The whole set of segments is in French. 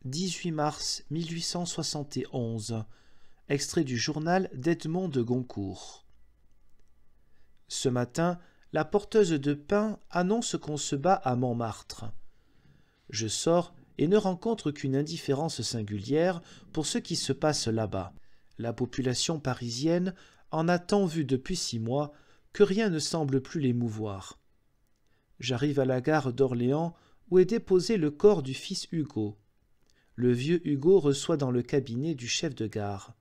18 mars 1871. Extrait du journal d'Edmond de Goncourt. Ce matin, la porteuse de pain annonce qu'on se bat à Montmartre. Je sors et ne rencontre qu'une indifférence singulière pour ce qui se passe là-bas. La population parisienne en a tant vu depuis 6 mois que rien ne semble plus l'émouvoir. J'arrive à la gare d'Orléans où est déposé le corps du fils Hugo. Le vieux Hugo reçoit dans le cabinet du chef de gare.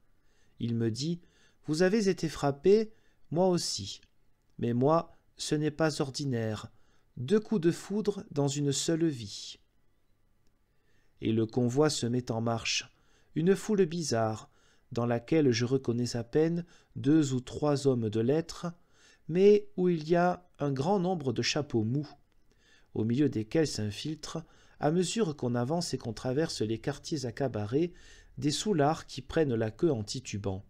Il me dit « Vous avez été frappé, moi aussi. Mais moi, ce n'est pas ordinaire. 2 coups de foudre dans une seule vie. » Et le convoi se met en marche, une foule bizarre, dans laquelle je reconnais à peine 2 ou 3 hommes de lettres, mais où il y a un grand nombre de chapeaux mous, au milieu desquels s'infiltrent, à mesure qu'on avance et qu'on traverse les quartiers à cabarets, des soulards qui prennent la queue en titubant.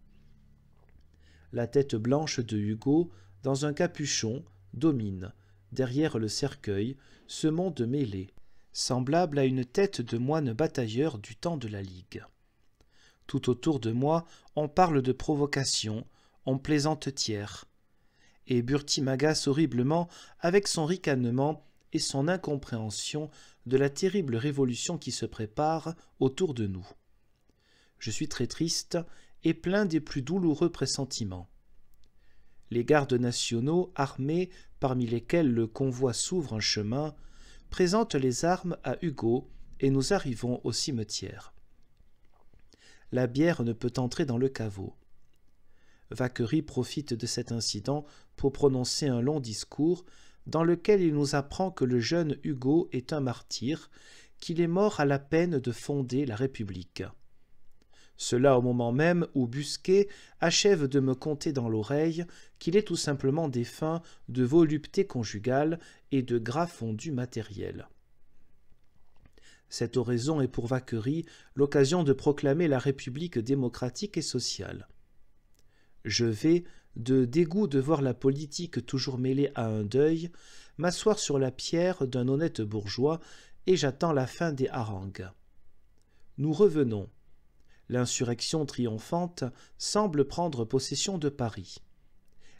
La tête blanche de Hugo, dans un capuchon, domine, derrière le cercueil, ce monde mêlé, semblable à une tête de moine batailleur du temps de la Ligue. Tout autour de moi, on parle de provocation, on plaisante tiers. Et Burti m'agace horriblement avec son ricanement et son incompréhension de la terrible révolution qui se prépare autour de nous. Je suis très triste et plein des plus douloureux pressentiments. Les gardes nationaux, armés, parmi lesquels le convoi s'ouvre un chemin, présentent les armes à Hugo et nous arrivons au cimetière. La bière ne peut entrer dans le caveau. Vacquerie profite de cet incident pour prononcer un long discours dans lequel il nous apprend que le jeune Hugo est un martyr, qu'il est mort à la peine de fonder la République. Cela au moment même où Busquet achève de me conter dans l'oreille qu'il est tout simplement défunt de volupté conjugale et de gras fondu matériel. Cette oraison est pour Vacquerie l'occasion de proclamer la République démocratique et sociale. Je vais, de dégoût de voir la politique toujours mêlée à un deuil, m'asseoir sur la pierre d'un honnête bourgeois et j'attends la fin des harangues. Nous revenons. L'insurrection triomphante semble prendre possession de Paris.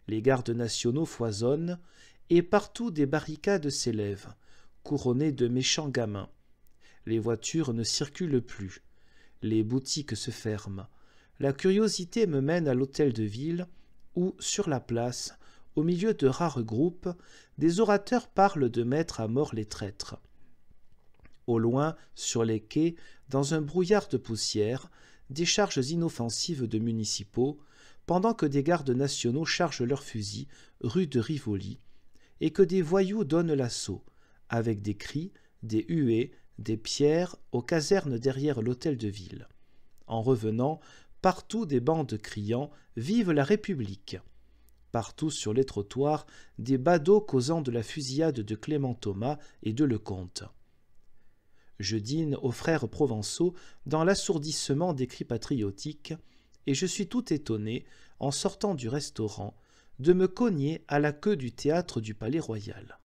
Les gardes nationaux foisonnent et partout des barricades s'élèvent, couronnées de méchants gamins. Les voitures ne circulent plus. Les boutiques se ferment. La curiosité me mène à l'hôtel de ville où, sur la place, au milieu de rares groupes, des orateurs parlent de mettre à mort les traîtres. Au loin, sur les quais, dans un brouillard de poussière, des charges inoffensives de municipaux, pendant que des gardes nationaux chargent leurs fusils rue de Rivoli, et que des voyous donnent l'assaut, avec des cris, des huées, des pierres aux casernes derrière l'hôtel de ville. En revenant, partout des bandes criant « Vive la République !» Partout sur les trottoirs, des badauds causant de la fusillade de Clément Thomas et de Lecomte. Je dîne aux frères Provençaux dans l'assourdissement des cris patriotiques, et je suis tout étonné, en sortant du restaurant, de me cogner à la queue du théâtre du Palais-Royal.